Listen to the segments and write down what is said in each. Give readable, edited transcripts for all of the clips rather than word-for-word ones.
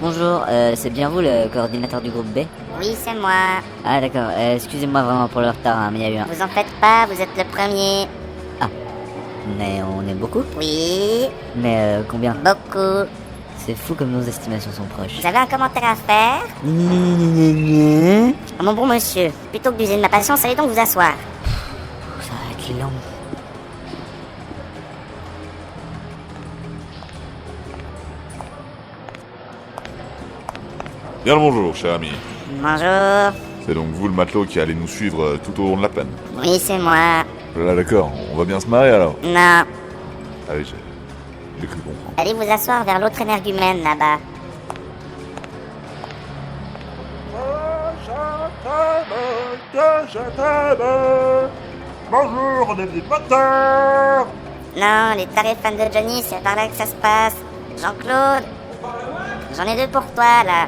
Bonjour, c'est bien vous le coordinateur du groupe B? Oui, c'est moi. Ah d'accord, excusez-moi vraiment pour le retard, hein, mais il y a eu un... Vous en faites pas, vous êtes le premier. Ah, mais on est beaucoup? Oui, Mais combien? beaucoup. C'est fou comme nos estimations sont proches. Vous avez un commentaire à faire? Mon bon monsieur, plutôt que d'user de ma patience, allez donc vous asseoir. Ça va être long. Bien le bonjour, cher ami. Bonjour. C'est donc vous le matelot qui allez nous suivre tout au long de la peine. Oui, c'est moi. Là, d'accord, on va bien se marier alors. Non. Ah oui, j'ai cru comprendre. Allez vous asseoir vers l'autre énergumène là-bas. Bonjour, on est des moteurs. Non, les tarés fans de Johnny, c'est par là que ça se passe. Jean-Claude, j'en ai deux pour toi là.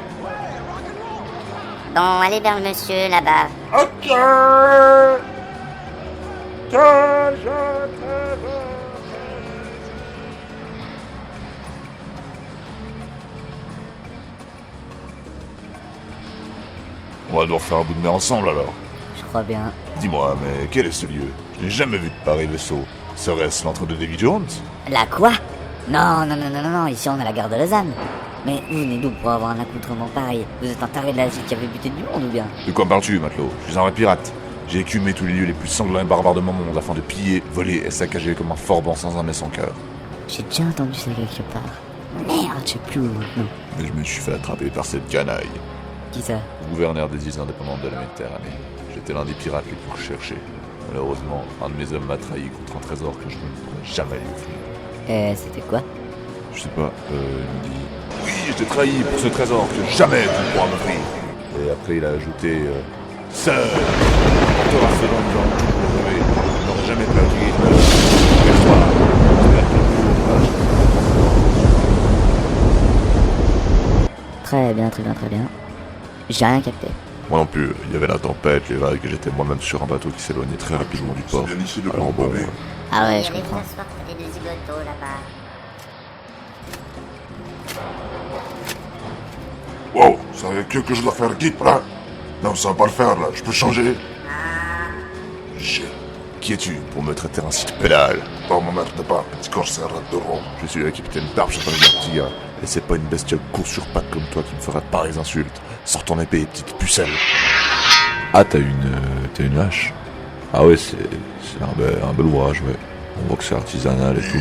Bon, allez vers le monsieur là-bas. Ok. On va devoir faire un bout de mer ensemble alors. Je crois bien. Dis-moi, mais quel est ce lieu? Je n'ai jamais vu de pareil vaisseau. Serait-ce l'entre de Davy Jones? La quoi? Non, ici on a la gare de Lausanne. Mais vous venez d'où pour avoir un accoutrement pareil? Vous êtes un taré de l'Asie qui avait buté du monde ou bien? De quoi parles-tu, matelot? Je suis un vrai pirate. J'ai écumé tous les lieux les plus sanglants et barbares de mon monde afin de piller, voler et saccager comme un forban sans âme et sans cœur. J'ai déjà entendu ça quelque part. Merde, je sais plus où maintenant. Mais je me suis fait attraper par cette canaille. Qui ça? Gouverneur des îles indépendantes de la Méditerranée. J'étais l'un des pirates les plus recherchés. Malheureusement, un de mes hommes m'a trahi contre un trésor que je ne pourrais jamais lui offrir. C'était quoi? Je sais pas, il me dit... Oui, je t'ai trahi pour ce trésor que jamais tu ne pourras m'offrir. Et après, il a ajouté... Seul, portera ce nom dans toujours rêvé. Je n'aurais jamais perdu avec toi. J'espère que Très bien. J'ai rien capté. moi non plus, il y avait la tempête, les vagues, et j'étais moi-même sur un bateau qui s'éloignait très rapidement du port. Alors bon, Ah ouais, je Allez vous comprends. asseoir près des deux zigotos là-bas. Wow, ça veut que je dois faire guide là? Non, ça va pas le faire là, je peux changer. qui es-tu pour me traiter ainsi de pédale? Oh, m'emmerde pas, petit corsaire de Rome. Je suis le capitaine Darp, chasseur de tigre, et c'est pas une bestiole course sur pattes comme toi qui me fera de pareilles insultes. Sors ton épée, petite pucelle. Ah, t'as une hache? Ah ouais, c'est un bel ouvrage, ouais. On voit que c'est artisanal et tout.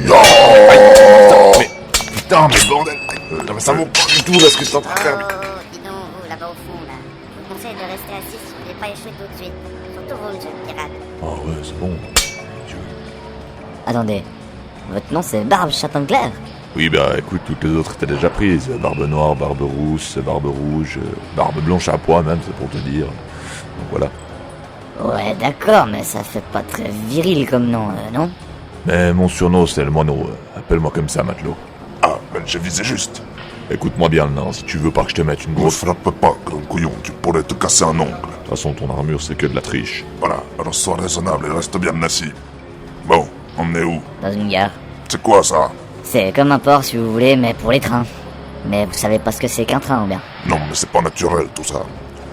Mais putain, mais bordel! Non mais ça vaut pas du tout là ce que t'es en train de faire. Oh, dis donc, vous là-bas au fond là. Je vous conseille de rester assis si vous voulez pas échouer tout de suite. Surtout vous, monsieur le pirate. Ah ouais, c'est bon. Attendez, votre nom c'est Barbe Chaton-Clair? Oui, bah écoute, toutes les autres étaient déjà prises. Barbe noire, barbe rousse, barbe rouge, barbe blanche à pois même, c'est pour te dire. Donc voilà. Ouais, d'accord, mais ça fait pas très viril comme nom, non? Mais mon surnom c'est le moineau. Appelle-moi comme ça, matelot. Ah, ben je visais juste. Écoute-moi bien le nain, si tu veux pas que je te mette une Ne grosse... frappe pas, grand couillon, tu pourrais te casser un ongle. De toute façon, ton armure c'est que de la triche. Voilà, alors sois raisonnable et reste bien assis. Bon, on est où? Dans une gare. C'est quoi ça? C'est comme un port si vous voulez, mais pour les trains. Mais vous savez pas ce que c'est qu'un train ou bien? Non, mais c'est pas naturel tout ça.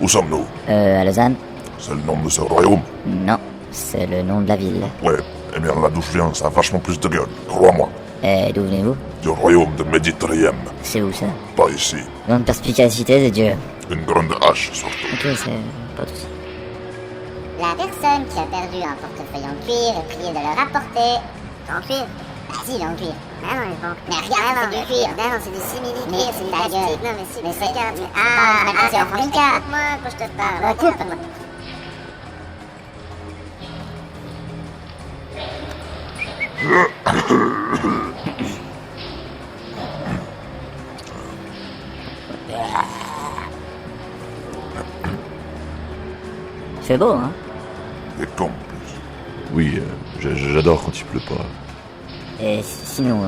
Où sommes-nous? À Lausanne? C'est le nom de ce royaume? Non, c'est le nom de la ville. Ouais, eh bien là d'où je viens, ça a vachement plus de gueule, crois-moi. Et d'où venez-vous? Du royaume de Méditerranée. C'est où ça? Pas ici. Grande perspicacité des dieux. Une grande hache, surtout. Ok, c'est pas tout ça. La personne qui a perdu un portefeuille en cuir est priée de le rapporter. En cuir? Ah si, il est en cuir. Ah non, il est en cuir. Mais regarde, c'est du cuir. Non, c'est du simili-cuir, c'est du plastique. Non, mais si, mais c'est... Ah, c'est en formica. Écoute-moi quand je te parle. Écoute-moi. C'est beau, hein? Et con, plus. Oui, j'adore quand il pleut pas. Et sinon,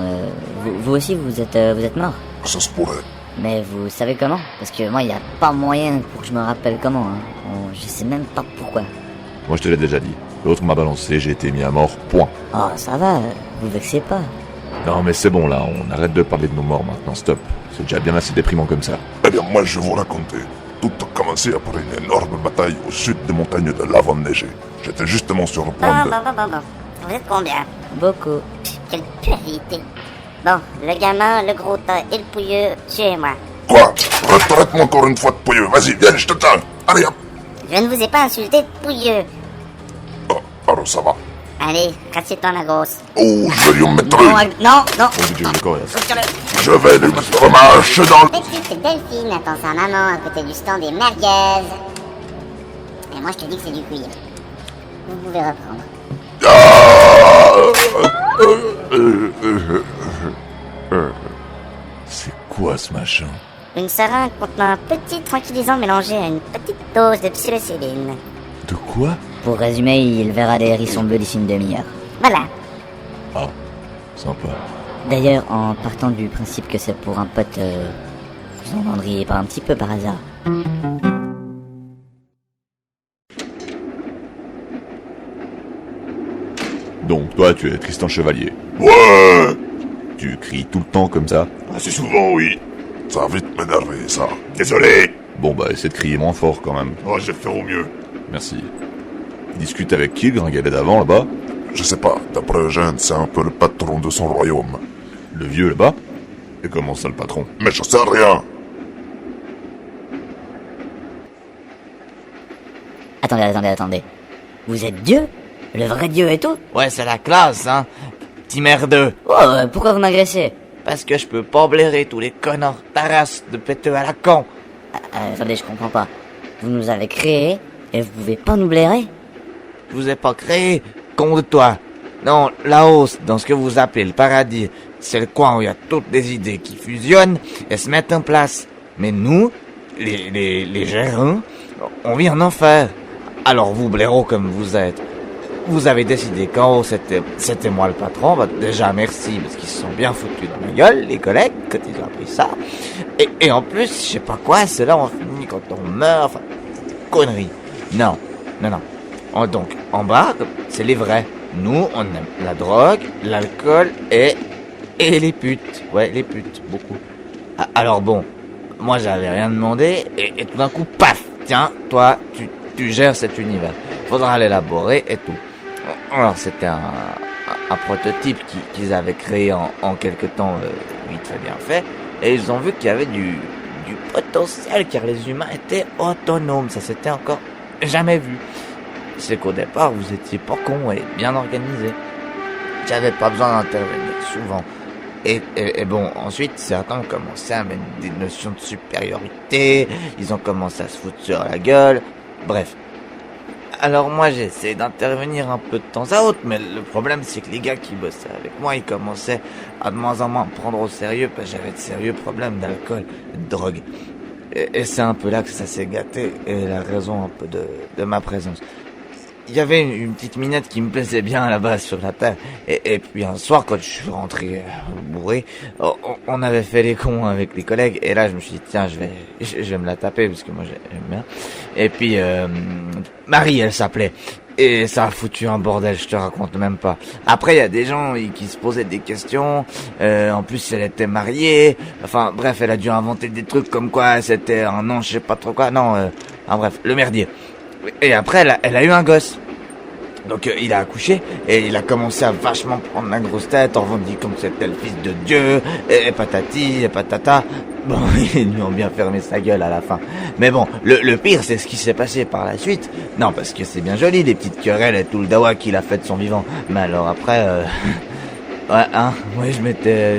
vous aussi, vous êtes mort? Ça se pourrait. Mais vous savez comment? Parce que moi, il n'y a pas moyen pour que je me rappelle comment. Hein. Je sais même pas pourquoi. Moi je te l'ai déjà dit. L'autre m'a balancé, j'ai été mis à mort, point. Oh, ça va, vous vexez pas. Non mais c'est bon là, on arrête de parler de nos morts maintenant, stop. C'est déjà bien assez déprimant comme ça. Eh bien, moi, je vais vous raconter. Tout a commencé après une énorme bataille au sud des montagnes de lave enneigées. J'étais justement sur le point de... Bon. Vous êtes combien? Beaucoup. Quelle puérilité. Bon, le gamin, le gros tas et le pouilleux, tuez-moi. Quoi? Retraite-moi encore une fois de pouilleux. Vas-y, viens, je te tiens. Allez, hop. Je ne vous ai pas insulté de pouilleux. Oh, alors ça va. Allez, cassez-toi la grosse. Oh, je vais lui en mettre Non, une. non, non. Oh Dieu, le coriace. Je vais lui mettre ma hache dans le... Petite Delphine attend sa maman à côté du stand des merguez. Et moi, je te dis que c'est du cuir. Vous pouvez reprendre. C'est quoi ce machin? Une seringue contenant un petit tranquillisant mélangé à une petite dose de psilocybine. De quoi? Pour résumer, il verra des hérissons bleus d'ici une demi-heure. Voilà. Ah, sympa. D'ailleurs, en partant du principe que c'est pour un pote, vous en vendriez pas un petit peu par hasard. Donc toi, tu es Tristan Chevalier. Ouais. Tu cries tout le temps comme ça? Assez souvent, oui. Ça va vite m'énerver, ça. Désolé. Bon bah, essaie de crier moins fort quand même. Oh, je vais faire au mieux. Merci. Il discute avec qui, le gringalet d'avant, là-bas? Je sais pas, d'après Eugène, c'est un peu le patron de son royaume. Le vieux, là-bas? Et comment ça, le patron? Mais je sais rien. Attendez. Vous êtes Dieu? Le vrai Dieu et tout? Ouais, c'est la classe, hein. Petit merdeux. Oh, pourquoi vous m'agressez? Parce que je peux pas blairer tous les connards tarasses de péteux à la con. Attendez, je comprends pas. Vous nous avez créés et vous pouvez pas nous blairer? Je vous ai pas créé, con de toi. Non, là-haut, dans ce que vous appelez le paradis, c'est le coin où il y a toutes les idées qui fusionnent et se mettent en place. Mais nous, les gérants, on vit en enfer. Alors vous, blaireaux comme vous êtes, vous avez décidé qu'en haut c'était moi le patron. Bah, déjà merci parce qu'ils se sont bien foutus de ma gueule, les collègues, quand ils ont appris ça. Et en plus, je sais pas quoi, c'est là où on finit quand on meurt, enfin, conneries. Non. Donc, en bas, c'est les vrais. Nous, on aime la drogue, l'alcool et les putes. Ouais, les putes, beaucoup. Alors bon, moi j'avais rien demandé et tout d'un coup, paf, tiens, toi, tu gères cet univers. Faudra l'élaborer et tout. Alors c'était un prototype qu'ils avaient créé en quelque temps, oui, très bien fait. Et ils ont vu qu'il y avait du potentiel, car les humains étaient autonomes. Ça s'était encore jamais vu. C'est qu'au départ, vous étiez pas con et bien organisé. J'avais pas besoin d'intervenir souvent. Et bon, ensuite, certains ont commencé à mettre des notions de supériorité. Ils ont commencé à se foutre sur la gueule. Bref. Alors moi, j'ai essayé d'intervenir un peu de temps à autre, mais le problème, c'est que les gars qui bossaient avec moi, ils commençaient à de moins en moins me prendre au sérieux, parce que j'avais de sérieux problèmes d'alcool, de drogue. Et c'est un peu là que ça s'est gâté, et la raison un peu de ma présence. Il y avait une petite minette qui me plaisait bien à la base sur la terre. Et puis un soir, quand je suis rentré bourré, on avait fait les cons avec les collègues. Et là, je me suis dit, tiens, je vais me la taper parce que moi, j'aime bien. Et puis, Marie, elle s'appelait. Et ça a foutu un bordel, je te raconte même pas. Après, il y a des gens qui se posaient des questions. En plus, elle était mariée. Enfin, bref, elle a dû inventer des trucs comme quoi c'était un an, je sais pas trop quoi. Non, bref, le merdier. Et après, elle a eu un gosse. Donc il a accouché et il a commencé à vachement prendre la grosse tête en revendiquant que c'était le fils de Dieu, et patati, et patata. Bon, ils lui ont bien fermé sa gueule à la fin. Mais bon, le pire, c'est ce qui s'est passé par la suite. Non, parce que c'est bien joli, les petites querelles et tout le dawa qu'il a fait de son vivant. Mais alors après... Ouais, hein, ouais, je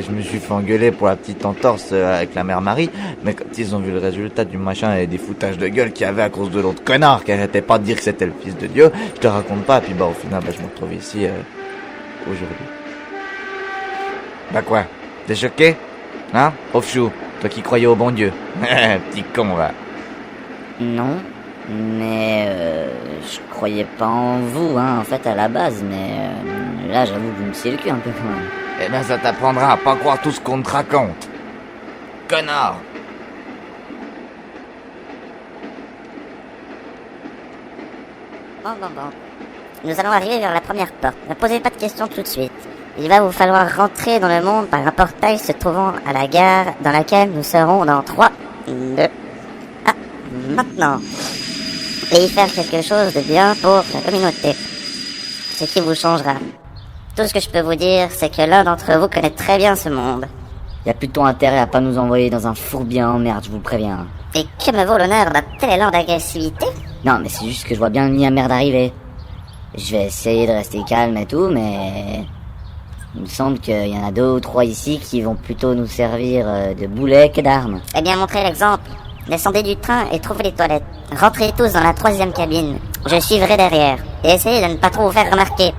me suis fait engueuler pour la petite entorse avec la mère Marie, mais quand ils ont vu le résultat du machin et des foutages de gueule qu'il y avait à cause de l'autre connard qui arrêtait pas de dire que c'était le fils de Dieu, je te raconte pas, et puis bah au final, bah je me retrouve ici, aujourd'hui. Bah quoi, t'es choqué? Hein, pauvre chou, toi qui croyais au bon Dieu. Petit con, va. Non, mais je croyais pas en vous, hein, en fait, à la base, mais là, j'avoue que vous me sciez le cul un peu quand même. Eh ben ça t'apprendra à pas croire tout ce qu'on te raconte. Connard. Bon. Nous allons arriver vers la première porte. Ne posez pas de questions tout de suite. Il va vous falloir rentrer dans le monde par un portail se trouvant à la gare dans laquelle nous serons dans 3, 2... Ah, maintenant. Et y faire quelque chose de bien pour la communauté. Ce qui vous changera. Tout ce que je peux vous dire, c'est que l'un d'entre vous connaît très bien ce monde. Y a plutôt intérêt à pas nous envoyer dans un fourbier en merde, je vous le préviens. Et que me vaut l'honneur d'un tel élan d'agressivité? Non, mais c'est juste que je vois bien le nid à merde arriver. Je vais essayer de rester calme et tout, mais... il me semble qu'il y en a 2 ou 3 ici qui vont plutôt nous servir de boulets que d'armes. Eh bien, montrez l'exemple. Descendez du train et trouvez les toilettes. Rentrez tous dans la 3e cabine. Je suivrai derrière. Et essayez de ne pas trop vous faire remarquer.